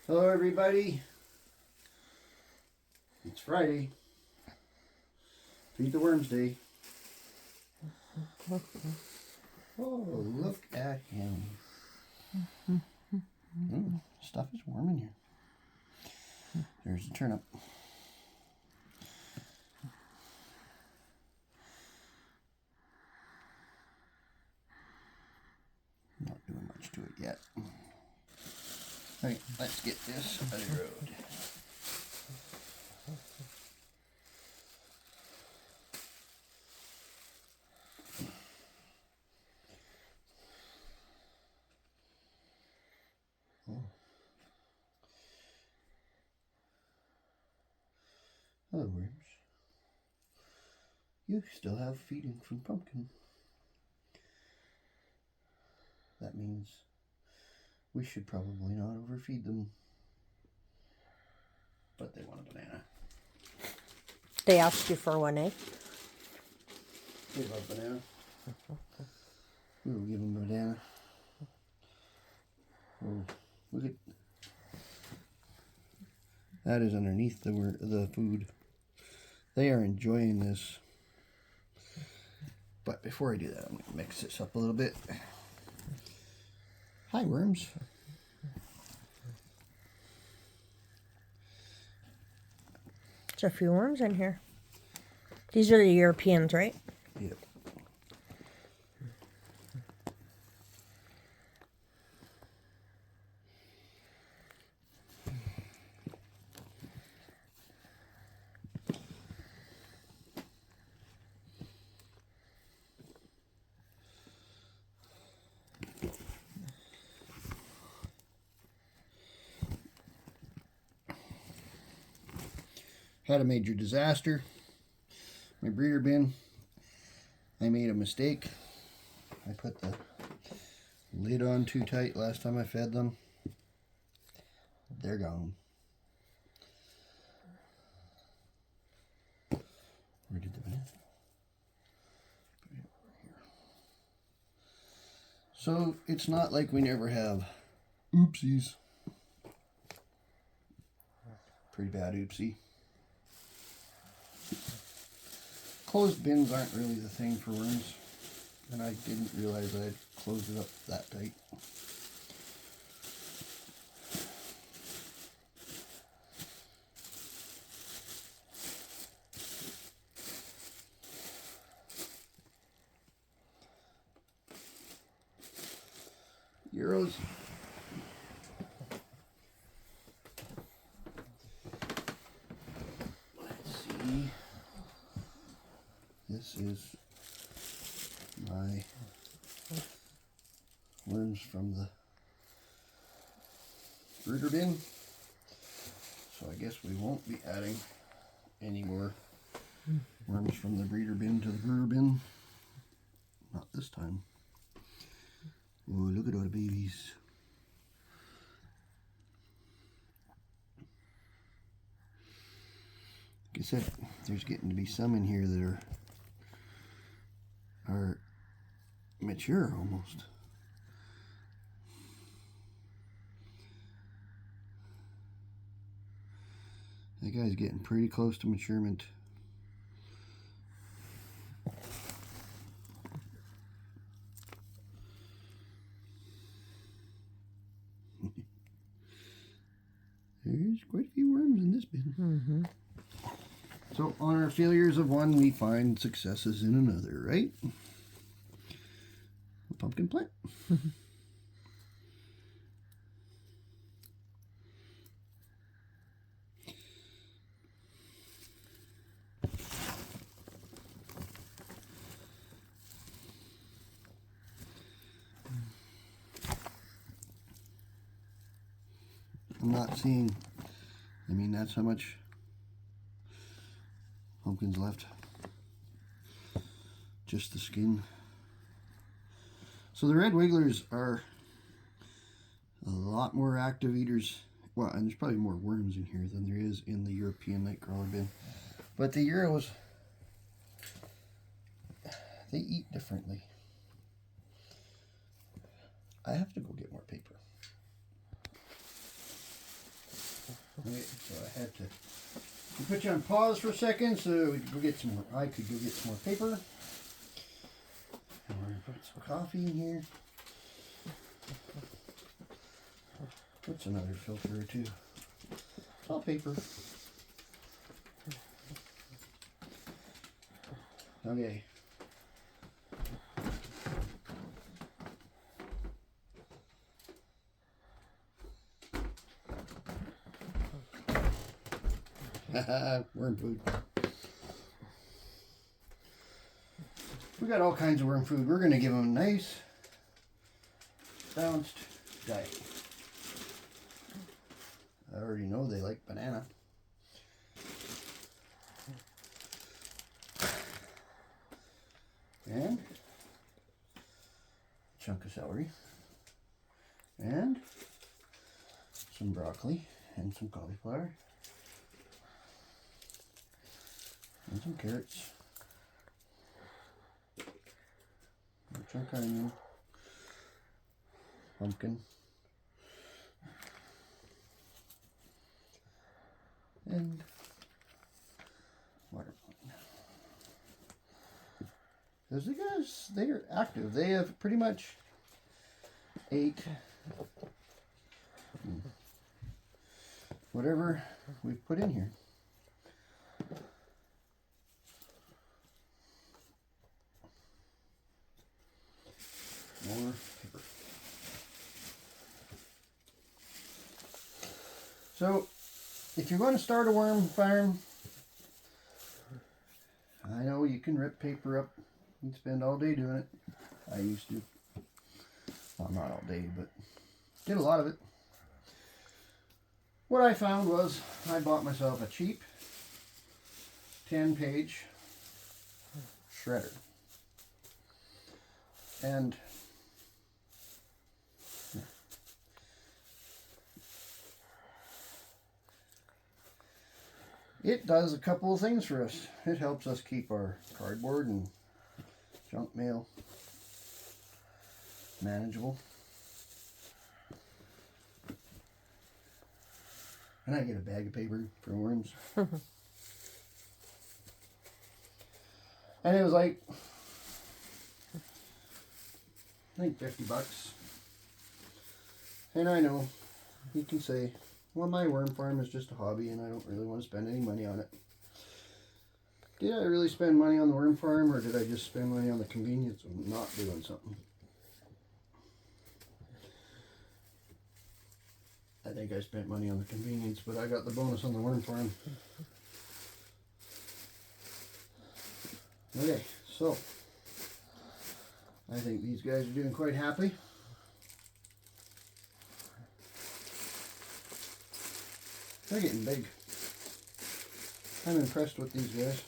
Hello everybody. It's Friday. Feed the Worms Day. Oh, look at him. Stuff is warm in here. There's the turnip. Not doing much to it yet. Alright, let's get this out of the road. Oh. Hello, worms. You still have feeding from pumpkin. That means we should probably not overfeed them. But they want a banana. They asked you for one, eh? They love banana. We will give them a banana. Oh, look at that is underneath the food. They are enjoying this. But before I do that, I'm going to mix this up a little bit. Hi, worms. There's a few worms in here. These are the Europeans, right? Yep. Had a major disaster. My breeder bin. I made a mistake. I put the lid on too tight last time I fed them. They're gone. Where did the banana? Put it over here. So it's not like we never have oopsies. Pretty bad oopsie. Closed bins aren't really the thing for worms, and I didn't realize I'd closed it up that tight. Euros. Let's see. This is my worms from the breeder bin. So I guess we won't be adding any more worms from the breeder bin to the breeder bin. Not this time. Oh, look at all the babies. Like I said, there's getting to be some in here that are mature almost. That guy's getting pretty close to maturement. There's quite a few worms in this bin. Mm-hmm. So on our failures of one, we find successes in another, right? A pumpkin plant. I'm not seeing, I mean, that's how much pumpkin's left. Just the skin. So the red wigglers are a lot more active eaters. Well, and there's probably more worms in here than there is in the European nightcrawler bin. But the Euros, they eat differently. I have to go get more paper. Okay, so I had to put you on pause for a second so we could go get some more. I could go get some more paper. And we're gonna put some coffee in here. What's another filter or two? It's all paper. Okay. Worm food. We got all kinds of worm food. We're going to give them a nice, balanced diet. I already know they like banana. And a chunk of celery. And some broccoli and some cauliflower. And some carrots. A chunk of onion. Pumpkin. And watermelon. Because the guys, they're active. They have pretty much ate whatever we've put in here. More paper. So, if you're going to start a worm farm, I know you can rip paper up and spend all day doing it. I used to. Well, not all day, but did a lot of it. What I found was I bought myself a cheap 10-page shredder. And it does a couple of things for us. It helps us keep our cardboard and junk mail manageable. And I get a bag of paper for worms. And it was like, I think $50. And I know you can say, well, my worm farm is just a hobby and I don't really want to spend any money on it. Did I really spend money on the worm farm, or did I just spend money on the convenience of not doing something? I think I spent money on the convenience, but I got the bonus on the worm farm. Okay, so I think these guys are doing quite happy. They're getting big. I'm impressed with these guys.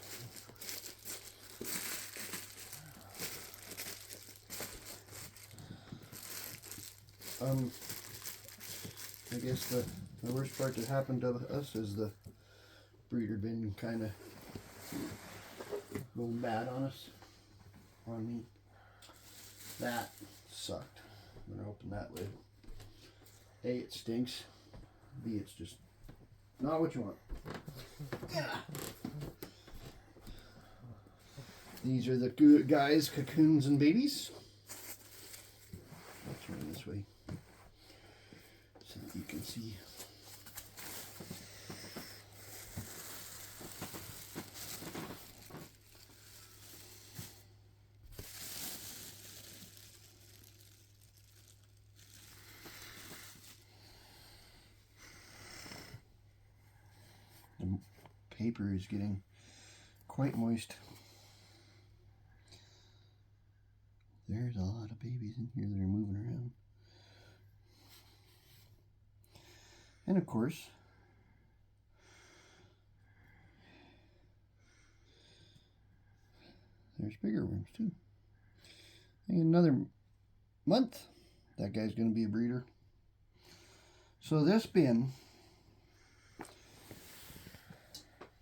I guess the worst part that happened to us is the breeder bin kind of going bad on us, on me. That sucked. I'm gonna open that lid. A, it stinks. B, it's just not what you want. Yeah. These are the good guys, cocoons and babies. I'll turn this way so that you can see. The paper is getting quite moist. There's a lot of babies in here that are moving around. And of course, there's bigger worms too. In another month, that guy's going to be a breeder. So this bin,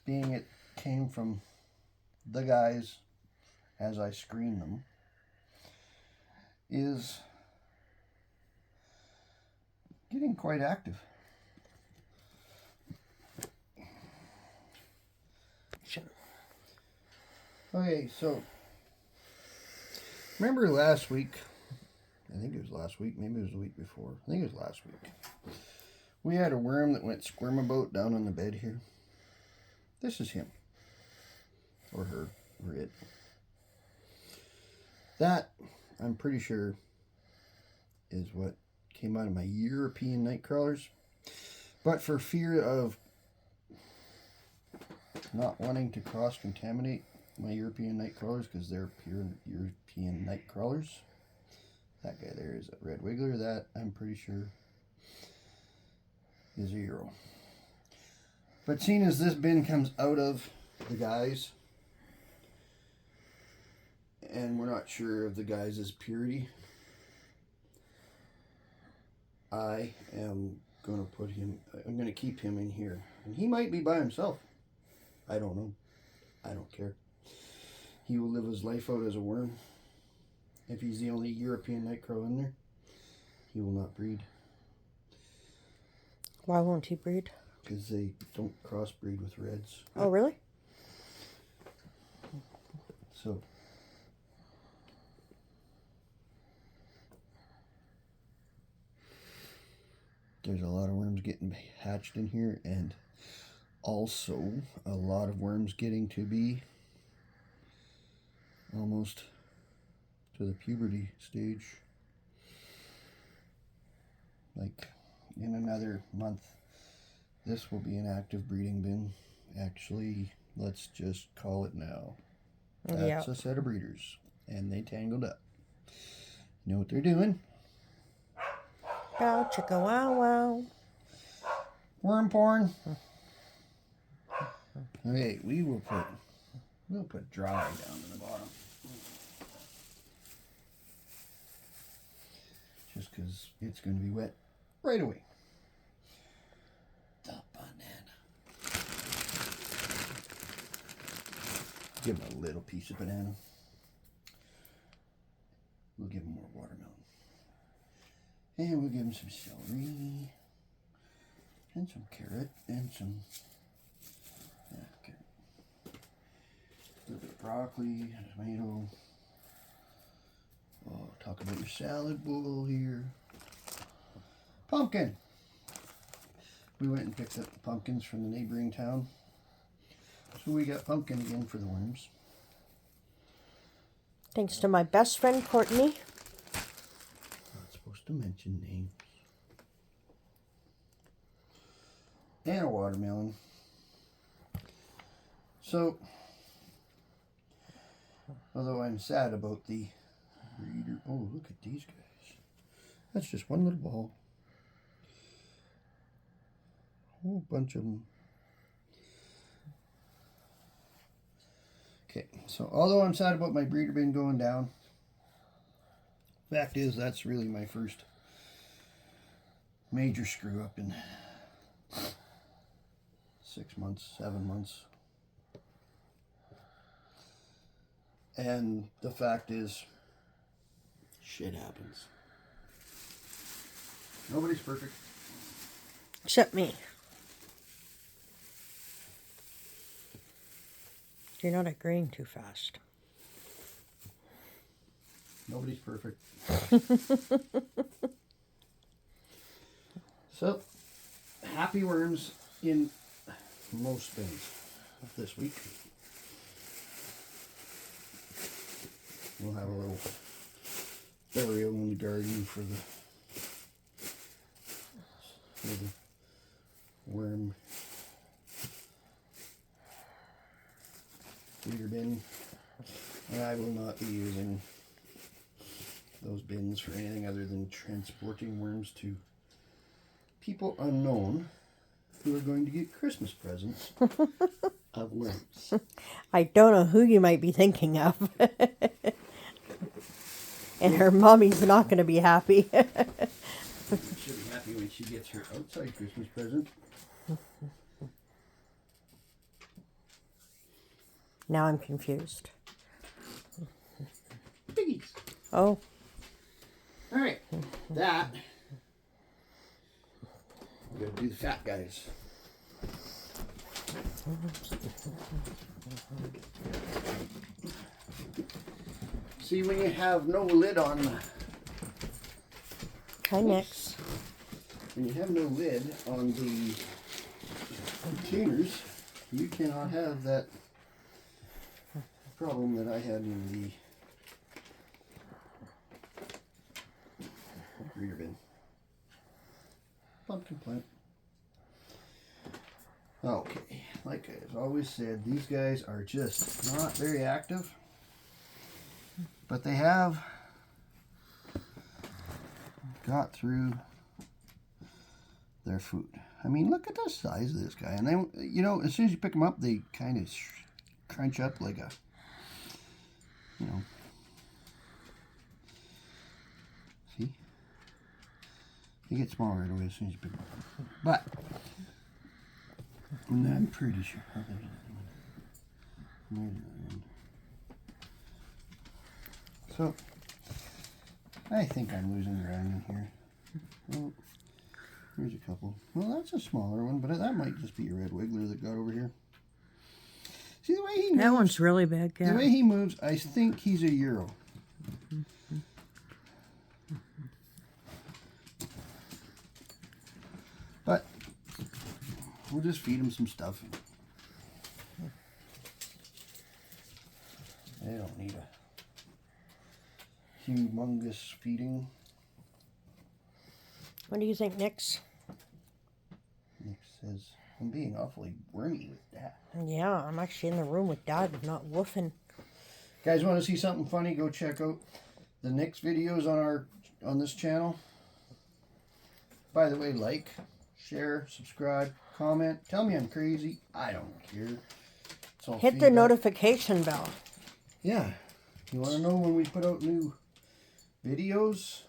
being it came from the guys as I screen them, is getting quite active. Okay, so remember last week? I think it was last week. Maybe it was the week before. I think it was last week. We had a worm that went squirmabout down on the bed here. This is him. Or her. Or it. That, I'm pretty sure, is what came out of my European night crawlers. But for fear of not wanting to cross-contaminate my European night crawlers, because they're pure European night crawlers, that guy there is a red wiggler. That, I'm pretty sure, is a Euro. But seeing as this bin comes out of the guys, and we're not sure of the guys' purity, I am going to put him, I'm going to keep him in here. And he might be by himself. I don't know. I don't care. He will live his life out as a worm. If he's the only European night crow in there, he will not breed. Why won't he breed? Because they don't crossbreed with reds. Oh, really? So, there's a lot of worms getting hatched in here, and also a lot of worms getting to be almost to the puberty stage. Like in another month, this will be an active breeding bin. Actually, let's just call it now. That's a set of breeders, and they tangled up. You know what they're doing? Bow, chicka, wow, wow. Worm porn. Okay, we'll put dry down in the bottom. Just because it's going to be wet right away. The banana. Give him a little piece of banana. We'll give him more watermelon. And we'll give him some celery. And some carrot. And some... yeah, carrot. A little bit of broccoli, tomato. Oh, talk about your salad bowl here. Pumpkin. We went and picked up the pumpkins from the neighboring town. So we got pumpkin again for the worms. Thanks to my best friend, Courtney. Not supposed to mention names. And a watermelon. So, although I'm sad about the breeder. Oh, look at these guys. That's just one little ball. A whole bunch of them. Okay, so although I'm sad about my breeder bin going down, fact is that's really my first major screw up in 6 months, 7 months. And the fact is, shit happens. Nobody's perfect. Except me. You're not agreeing too fast. Nobody's perfect. So, happy worms in most bins this week. We'll have a little burial in the garden for the worm breeder bin. And I will not be using those bins for anything other than transporting worms to people unknown who are going to get Christmas presents of worms. I don't know who you might be thinking of. And her mommy's not going to be happy. She'll be happy when she gets her outside Christmas present. Now I'm confused. Piggies. Oh, Alright, that. We're going to do the fat guys. See, when you have no lid on the Hi, Nix. when you have no lid on the containers, you cannot have that problem that I had in the breeder bin. Pumpkin plant. Okay, like I've always said, these guys are just not very active, but they have got through their food. I mean, look at the size of this guy. And then, you know, as soon as you pick them up, they kind of crunch up like a, you know. See? They get smaller right away as soon as you pick them up. But, and I'm pretty sure. Oh, there's another one. So, I think I'm losing ground in here. Oh, here's a couple. Well, that's a smaller one, but that might just be a red wiggler that got over here. See the way he moves? That one's really big, yeah. The way he moves, I think he's a Euro. But we'll just feed him some stuff. They don't need a humongous feeding. What do you think, Nix? Nick says, I'm being awfully wormy with that. Yeah, I'm actually in the room with Dad, not woofing. Guys, want to see something funny? Go check out the Nick's videos on this channel. By the way, like, share, subscribe, comment. Tell me I'm crazy. I don't care. It's all Hit the feedback. notification bell. Yeah. You want to know when we put out new videos?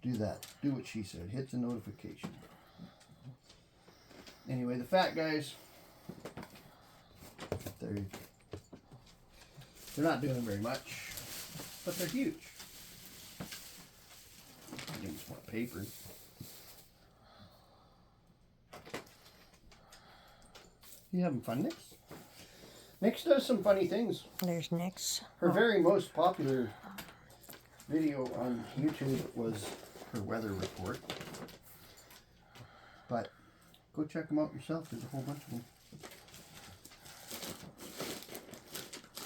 Do that. Do what she said. Hit the notification. Anyway, the fat guys, they're not doing very much, but they're huge. Give them some more paper. You having fun, Nix? Nix does some funny things. There's Nix. Her very most popular video on YouTube was her weather report. But go check them out yourself. There's a whole bunch of them.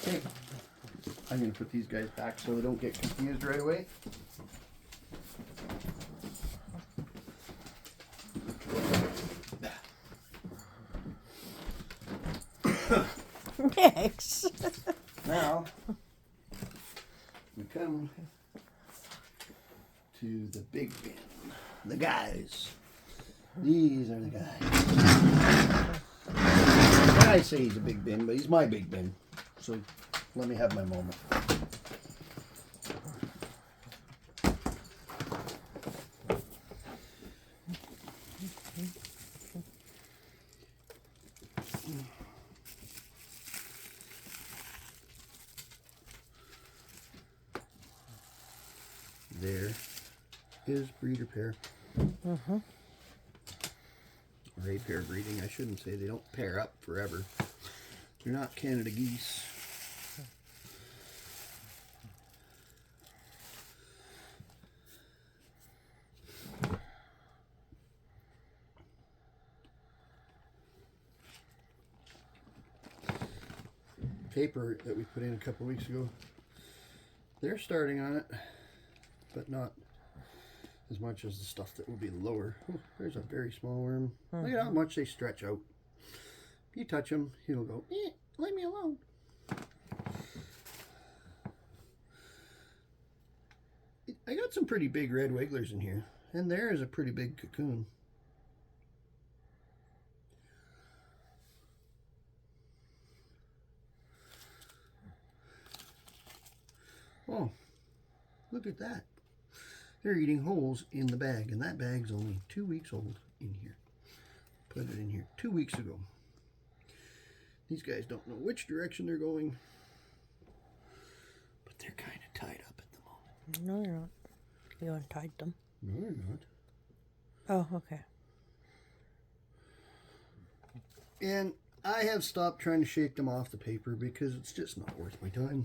Okay. I'm going to put these guys back so they don't get confused right away. Nix. Now, we come to the big bin. The guys. These are the guys. I say he's a big bin, but he's my big bin. So let me have my moment. There is breeder pair. Mm-hmm. Or a pair breeding, I shouldn't say. They don't pair up forever. They're not Canada geese. Paper that we put in a couple weeks ago, they're starting on it, but not as much as the stuff that will be lower. Oh, there's a very small worm. Look at how much they stretch out. If you touch them, he'll go, leave me alone. I got some pretty big red wigglers in here, and there is a pretty big cocoon. Oh, look at that. They're eating holes in the bag, and that bag's only 2 weeks old in here. Put it in here 2 weeks ago. These guys don't know which direction they're going, but they're kind of tied up at the moment. No, they're not. You untied them. No, they're not. Oh, okay. And I have stopped trying to shake them off the paper because it's just not worth my time.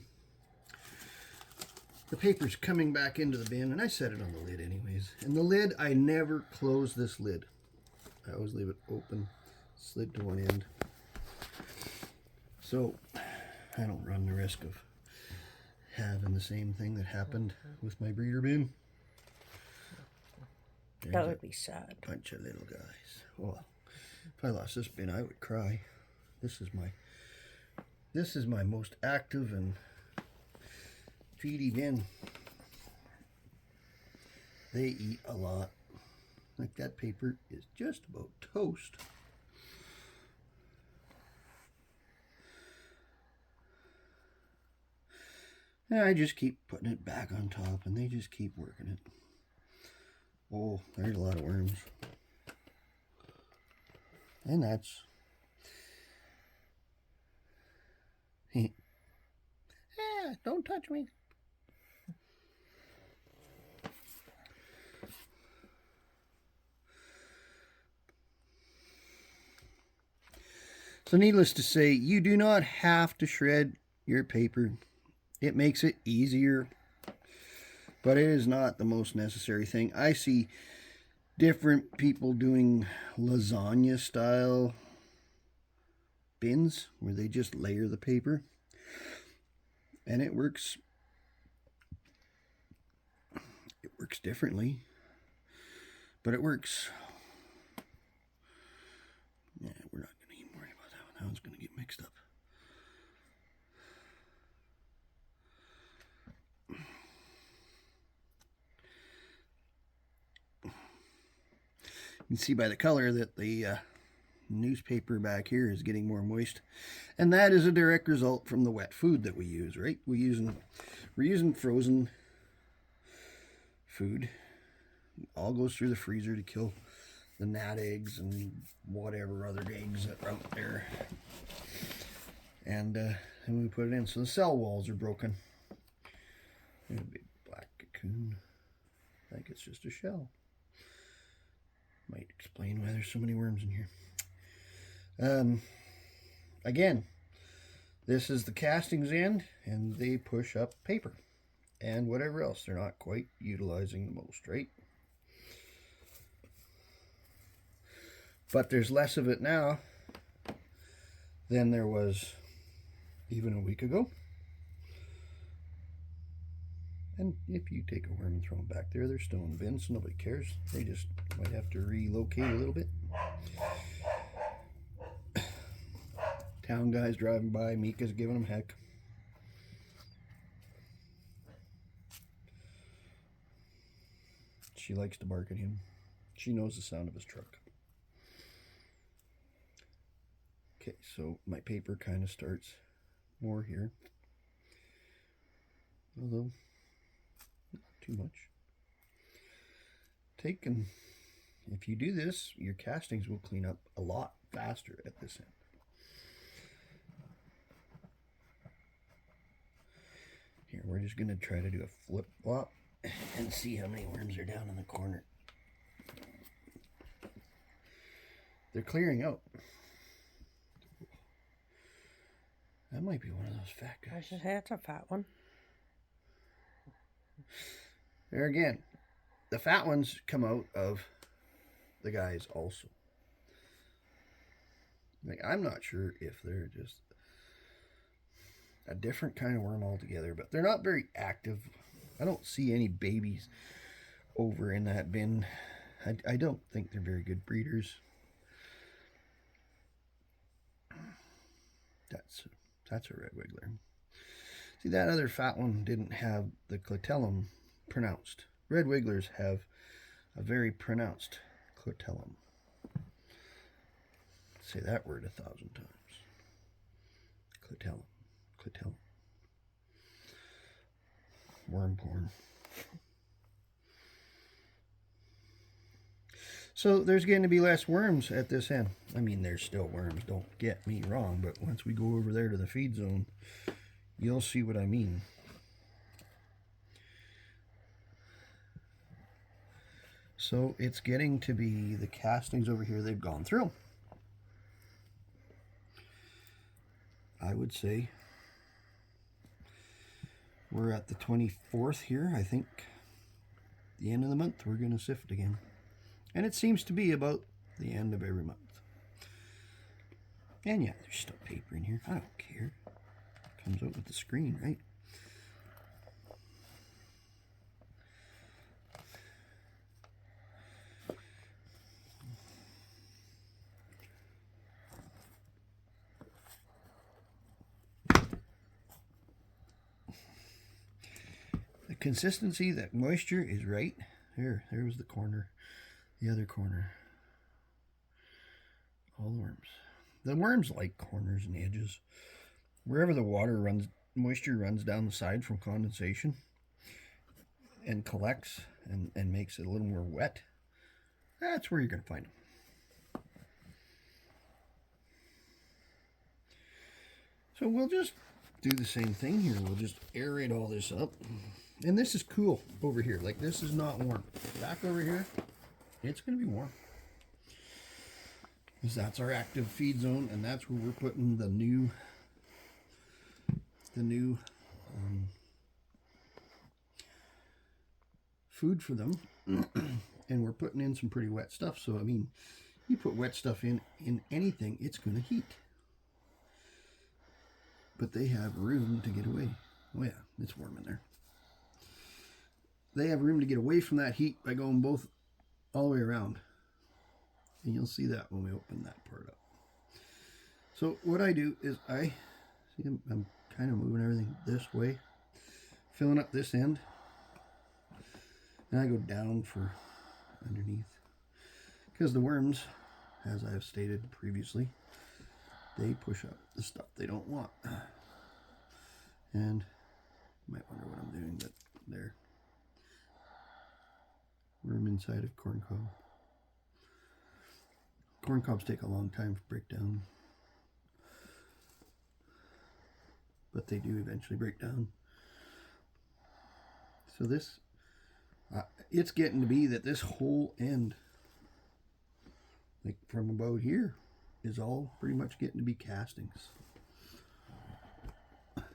The paper's coming back into the bin, and I set it on the lid anyways. And the lid, I never close this lid. I always leave it open, slid to one end. So I don't run the risk of having the same thing that happened with my breeder bin. That would be sad. Bunch of little guys. Well, if I lost this bin, I would cry. This is my most active and feedy bin. They eat a lot. Like that paper is just about toast. And I just keep putting it back on top and they just keep working it. Oh, there's a lot of worms. And that's... don't touch me. So needless to say, you do not have to shred your paper. It makes it easier, but it is not the most necessary thing. I see different people doing lasagna style bins where they just layer the paper, and it works differently, but it works. Yeah, we're not going to even worry about that one. That one's going to get mixed up. You can see by the color that the newspaper back here is getting more moist, and that is a direct result from the wet food that we use, right? We're using frozen food. It all goes through the freezer to kill the gnat eggs and whatever other eggs that are out there, and then we put it in, so the cell walls are broken. There's a big black cocoon. I think it's just a shell. Might explain why there's so many worms in here. Again, this is the castings end, and they push up paper and whatever else they're not quite utilizing the most, right? But there's less of it now than there was even a week ago. And if you take a worm and throw them back there, they're still in the bin, so nobody cares. They just might have to relocate a little bit. Town guys driving by, Mika's giving them heck. She likes to bark at him. She knows the sound of his truck. Okay, so my paper kind of starts more here. Although, not too much. If you do this, your castings will clean up a lot faster at this end. Here, we're just going to try to do a flip flop and see how many worms are down in the corner. They're clearing out. That might be one of those fat guys. I should say it's a fat one. There again, the fat ones come out of the guys also. Like, I'm not sure if they're just a different kind of worm altogether, but they're not very active. I don't see any babies over in that bin. I don't think they're very good breeders. That's a red wiggler. See, that other fat one didn't have the clitellum pronounced. Red wigglers have a very pronounced clitellum. Say that word 1,000 times. Clitellum. Clitellum. Worm porn. So there's going to be less worms at this end. I mean, there's still worms, don't get me wrong, but once we go over there to the feed zone, you'll see what I mean. So it's getting to be the castings over here, they've gone through. I would say we're at the 24th here. I think the end of the month we're going to sift again. And it seems to be about the end of every month. And yeah, there's still paper in here. I don't care. It comes out with the screen, right? The consistency, that moisture is right. There was the corner. The other corner. All the worms. The worms like corners and edges. Wherever the moisture runs down the side from condensation and collects and makes it a little more wet, that's where you're going to find them. So we'll just do the same thing here. We'll just aerate all this up. And this is cool over here. Like, this is not warm. Back over here, it's going to be warm. Because that's our active feed zone, and that's where we're putting the new food for them. And we're putting in some pretty wet stuff. So, I mean, you put wet stuff in anything, it's going to heat. But they have room to get away. Oh yeah, it's warm in there. They have room to get away from that heat by going all the way around. And you'll see that when we open that part up. So what I do is I'm kind of moving everything this way, filling up this end, and I go down for underneath. Because the worms, as I've stated previously, they push up the stuff they don't want. And you might wonder what I'm doing, but there. Worm inside of corn cob. Corn cobs take a long time to break down, but they do eventually break down. So this, it's getting to be that this whole end, like from about here, is all pretty much getting to be castings. And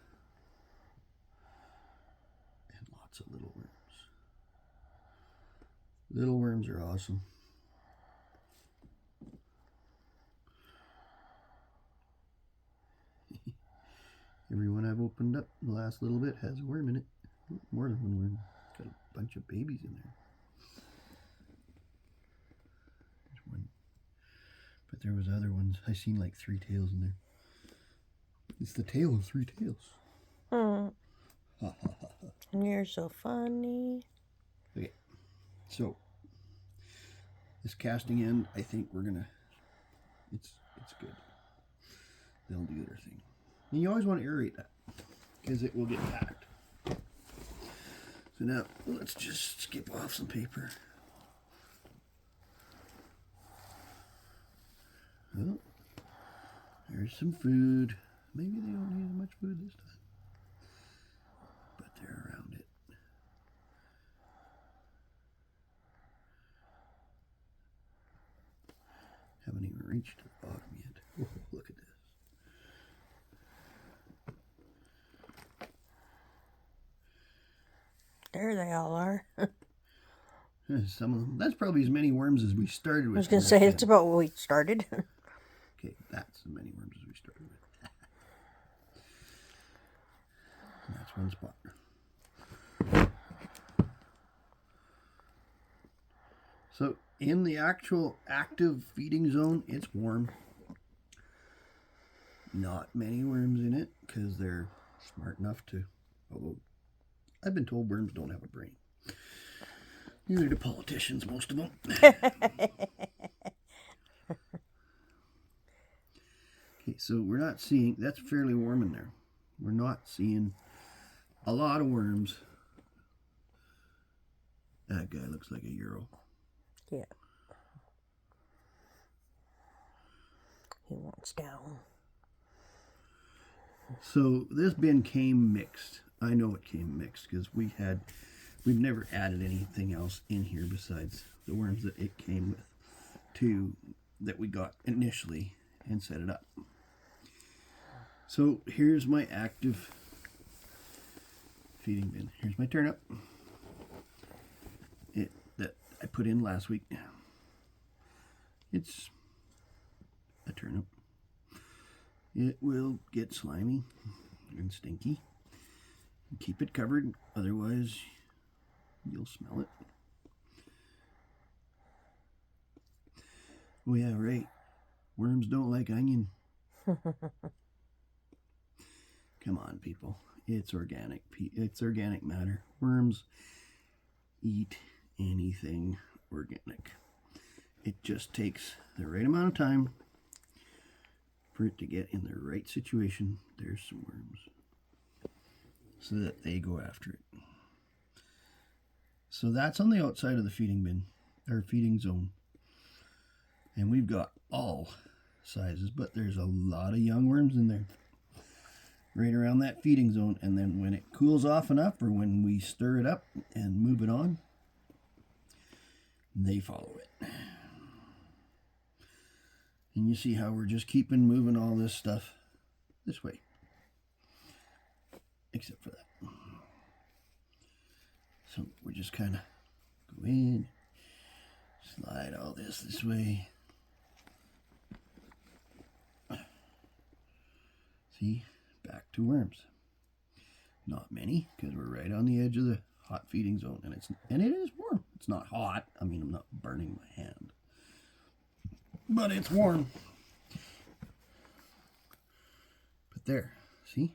lots of little worms. Little worms are awesome. Every one I've opened up the last little bit has a worm in it. More than one worm. Got a bunch of babies in there. There's one. But there was other ones. I seen like 3 tails in there. It's the tail of 3 tails. You're so funny. Okay. So this casting end, I think we're gonna. It's good. They'll do their thing. And you always want to aerate that because it will get packed. So now let's just skip off some paper. Oh, there's some food. Maybe they don't need as much food this time, but they're around it. Haven't even reached to the bottom yet. Oh, look at this. There they all are. Some of them. That's probably as many worms as we started with. I was going to say, it's about what we started. Okay, that's as many worms as we started with. And that's one spot. So in the actual active feeding zone, it's warm. Not many worms in it because they're smart enough to, although I've been told worms don't have a brain. Neither do politicians, most of them. Okay, so we're not seeing, that's fairly warm in there. We're not seeing a lot of worms. That guy looks like a Euro. Yeah. He wants down. So this bin came mixed. I know it came mixed because we've never added anything else in here besides the worms that it came with that we got initially and set it up. So here's my active feeding bin. Here's my turnip. That I put in last week. It's a turnip. It will get slimy and stinky. Keep it covered, otherwise you'll smell it. Oh yeah, right. Worms don't like onion. Come on, people. It's organic. It's organic matter. Worms eat anything organic. It just takes the right amount of time for it to get in the right situation. There's some worms, so that they go after it. So that's on the outside of the feeding bin, or feeding zone. And we've got all sizes, but there's a lot of young worms in there. Right around that feeding zone. And then when it cools off enough, or when we stir it up and move it on, they follow it. And you see how we're just keeping moving all this stuff this way. Except for that. So we're just kind of go in, slide all this way. See, back to worms. Not many, because we're right on the edge of the hot feeding zone, and it is warm. It's not hot. I mean, I'm not burning my hand, but it's warm. But there, see,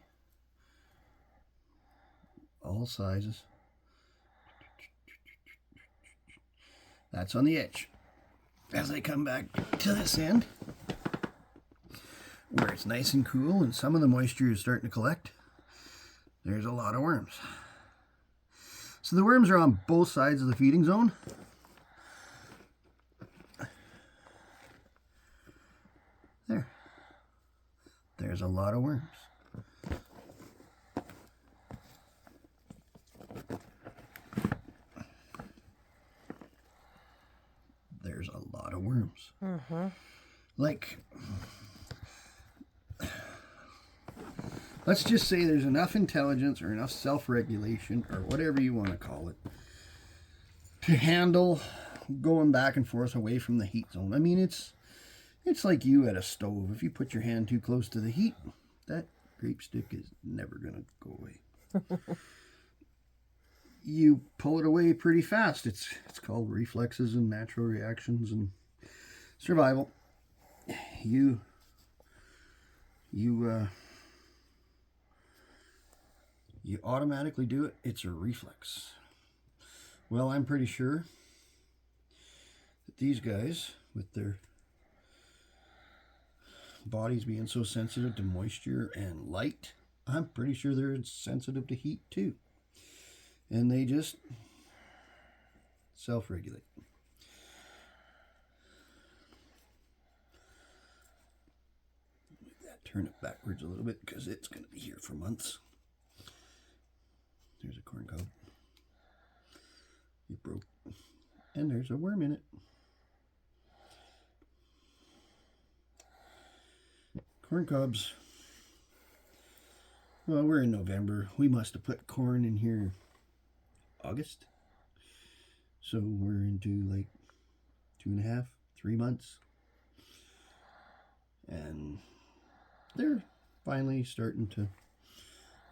all sizes. That's on the edge. As I come back to this end, where it's nice and cool and some of the moisture is starting to collect, there's a lot of worms. So the worms are on both sides of the feeding zone. There's a lot of worms. There's a lot of worms. Like, let's just say there's enough intelligence or enough self-regulation or whatever you want to call it to handle going back and forth away from the heat zone. I mean, it's like you at a stove. If you put your hand too close to the heat, that grape stick is never going to go away. You pull it away pretty fast. It's called reflexes and natural reactions and survival. You automatically do it. It's a reflex. Well, I'm pretty sure that these guys, with their bodies being so sensitive to moisture and light, I'm pretty sure they're sensitive to heat too. And they just self-regulate. Turn it backwards a little bit because it's going to be here for months. There's a corn cob. It broke. And there's a worm in it. Corn cobs. Well, we're in November. We must have put corn in here August. So we're into like 2.5, 3 months. And they're finally starting to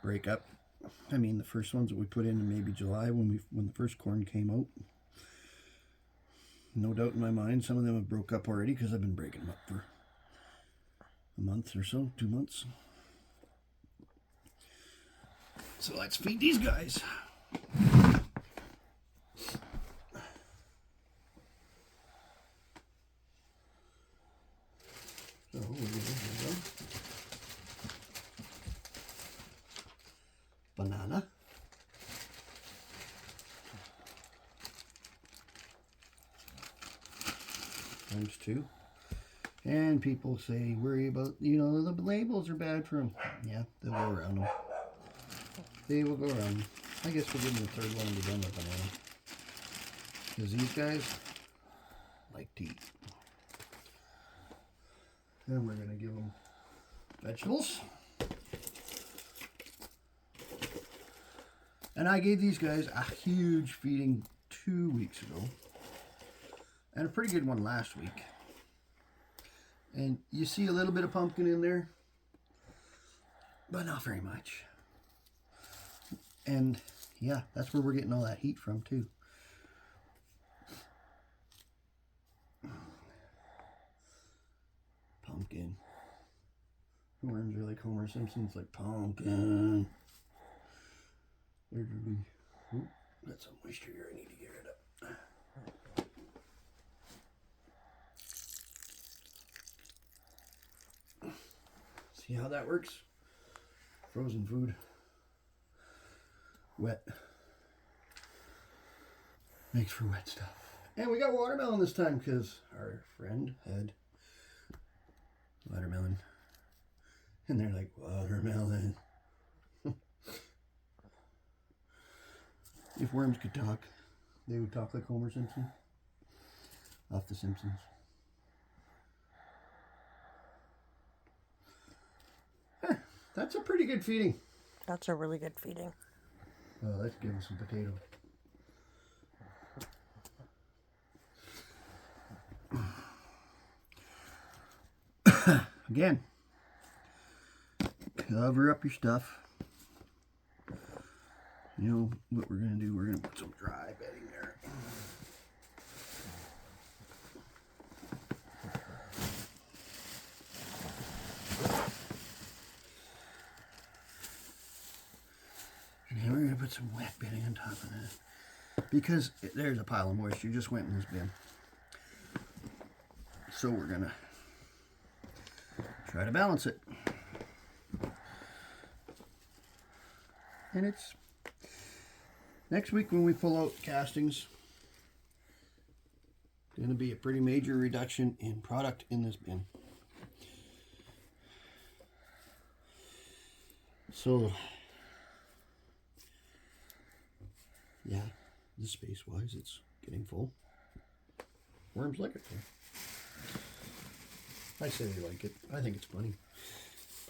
break up. I mean, the first ones that we put in maybe July when the first corn came out. No doubt in my mind, some of them have broke up already because I've been breaking them up for a month or so, 2 months. So let's feed these guys. So we're going to give them banana. Times 2. And people say, worry about, the labels are bad for them. Yeah, they'll go around them. They will go around them. I guess we'll give them the third one to be done with banana. Because these guys like to eat. Then we're going to give them vegetables. And I gave these guys a huge feeding 2 weeks ago. And a pretty good one last week. And you see a little bit of pumpkin in there, but not very much. And yeah, that's where we're getting all that heat from too. Pumpkin. Worms are like Homer Simpson's like pumpkin. There's that's some moisture here I need to get rid of. See how that works? Frozen food. Wet. Makes for wet stuff. And we got watermelon this time because our friend had watermelon. And they're like, watermelon. If worms could talk, they would talk like Homer Simpson. Off The Simpsons. That's a pretty good feeding. That's a really good feeding. Let's give him some potato. Again, cover up your stuff. You know what we're going to do? We're going to put some dry bedding there. And then we're going to put some wet bedding on top of that. Because there's a pile of moisture just went in this bin. So we're going to try to balance it. And it's next week when we pull out castings, going to be a pretty major reduction in product in this bin. So yeah, the space wise it's getting full. Worms like it though. I say they like it. I think it's funny.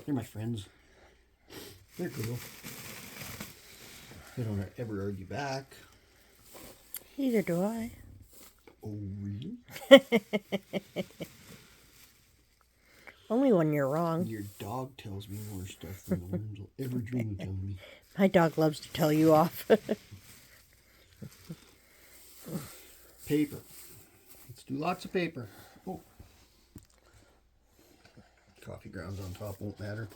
They're my friends. They're cool. They don't ever argue back. Neither do I. Oh, really? Only when you're wrong. Your dog tells me more stuff than the worms will ever dream of telling me. My dog loves to tell you off. Paper. Let's do lots of paper. Oh. Coffee grounds on top won't matter.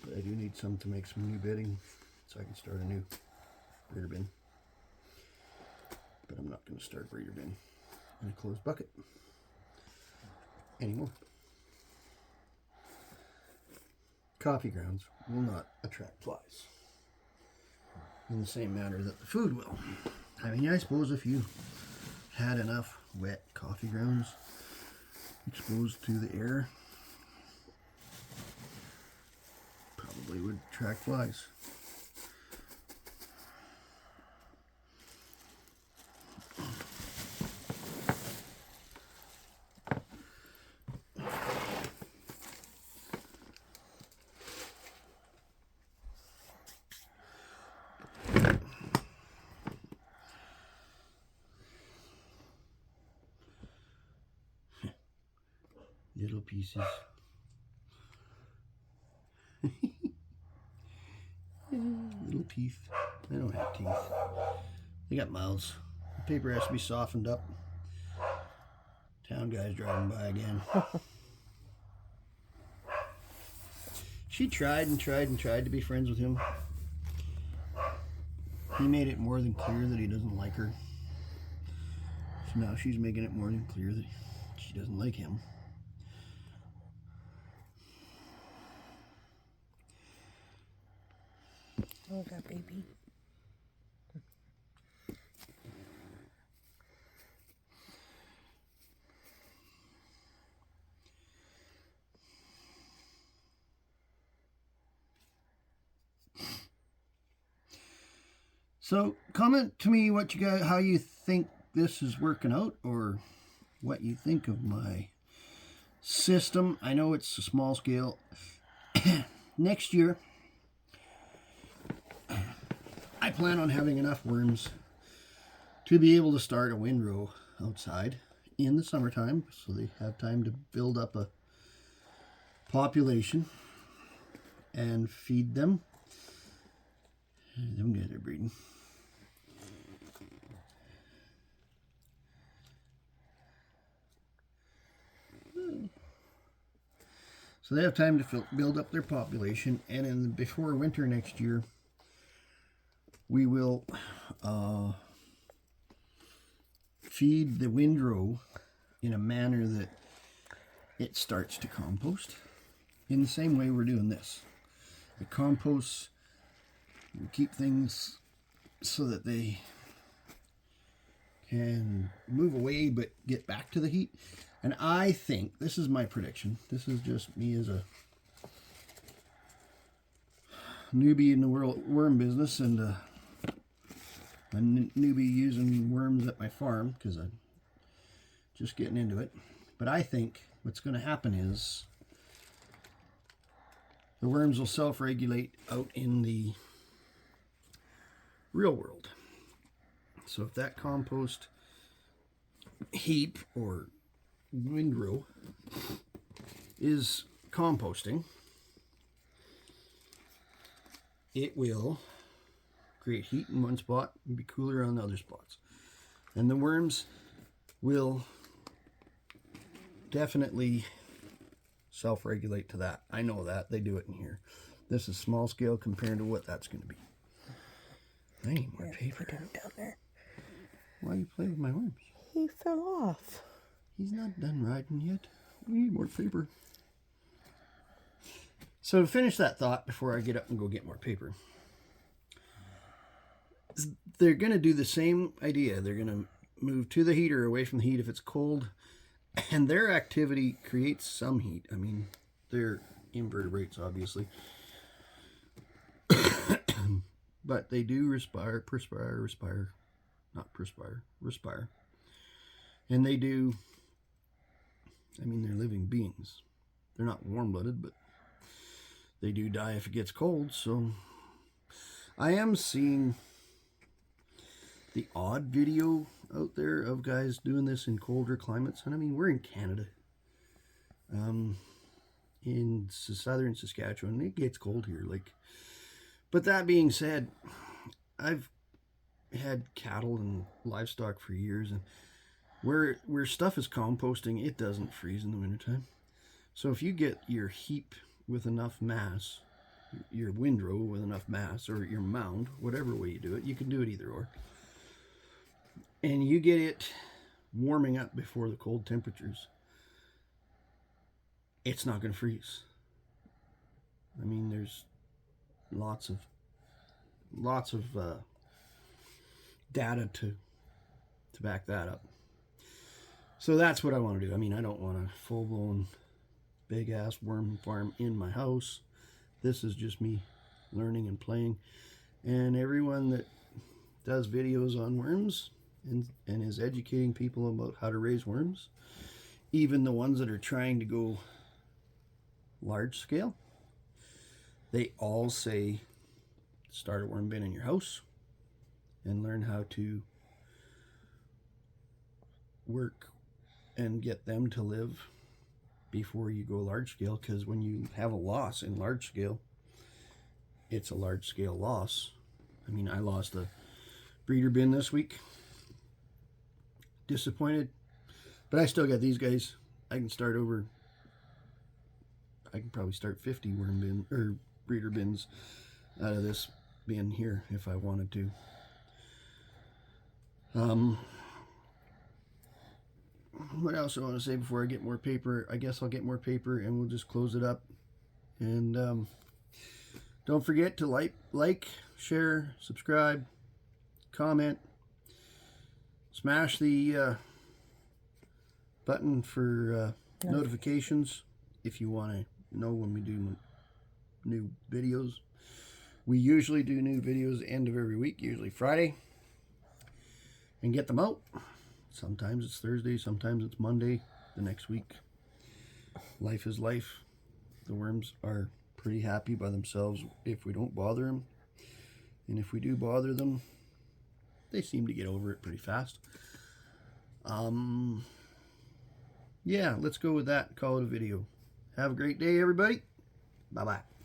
But I do need some to make some new bedding so I can start a new breeder bin. But I'm not going to start breeder bin in a closed bucket anymore. Coffee grounds will not attract flies in the same manner that the food will. I mean, I suppose if you had enough wet coffee grounds exposed to the air, probably would attract flies. Little pieces. Little teeth. They don't have teeth. They got mouths. The paper has to be softened up. Town guy's driving by again. She tried and tried and tried to be friends with him. He made it more than clear that he doesn't like her. So now she's making it more than clear that she doesn't like him. Oh, that baby. So comment to me what you guys, how you think this is working out, or what you think of my system. I know it's a small scale. Next year, I plan on having enough worms to be able to start a windrow outside in the summertime, so they have time to build up a population and feed them. Them guys are breeding. So they have time to build up their population, and before winter next year, we will feed the windrow in a manner that it starts to compost in the same way we're doing this. It composts, we keep things so that they can move away but get back to the heat. And I think, this is my prediction, this is just me as a newbie in the worm business and a newbie using worms at my farm because I'm just getting into it. But I think what's going to happen is the worms will self-regulate out in the real world. So if that compost heap or windrow is composting, it will create heat in one spot and be cooler on the other spots. And the worms will definitely self-regulate to that. I know that. They do it in here. This is small scale compared to what that's going to be. I need more paper. Put him down there. Why do you play with my worms? He fell off. He's not done riding yet. We need more paper. So to finish that thought before I get up and go get more paper, they're going to do the same idea. They're going to move to the heat or away from the heat if it's cold. And their activity creates some heat. I mean, they're invertebrates, obviously. But they do respire. And they do, I mean, they're living beings. They're not warm-blooded, but they do die if it gets cold. So I am seeing the odd video out there of guys doing this in colder climates. And I mean, we're in Canada. In southern Saskatchewan, it gets cold here. But that being said, I've had cattle and livestock for years, and where stuff is composting, it doesn't freeze in the wintertime. So if you get your heap with enough mass, your windrow with enough mass, or your mound, whatever way you do it, you can do it either or, and you get it warming up before the cold temperatures, it's not going to freeze. I mean, there's lots of data to back that up. So that's what I want to do. I mean, I don't want a full-blown big-ass worm farm in my house. This is just me learning and playing. And everyone that does videos on worms and is educating people about how to raise worms, even the ones that are trying to go large scale, they all say start a worm bin in your house and learn how to work and get them to live before you go large scale, because when you have a loss in large scale, it's a large scale loss. I mean, I lost a breeder bin this week. Disappointed, but I still got these guys. I can start over. I can probably start 50 worm bin or breeder bins out of this bin here if I wanted to. What else do I want to say before I get more paper? I guess I'll get more paper and we'll just close it up. And don't forget to like, share, subscribe, comment, smash the button for notifications if you want to know when we do new videos. We usually do new videos end of every week, usually Friday, and get them out. Sometimes it's Thursday, sometimes it's Monday the next week. life is life. The worms are pretty happy by themselves if we don't bother them. And if we do bother them, they seem to get over it pretty fast. Yeah, let's go with that and call it a video. Have a great day, everybody. Bye-bye.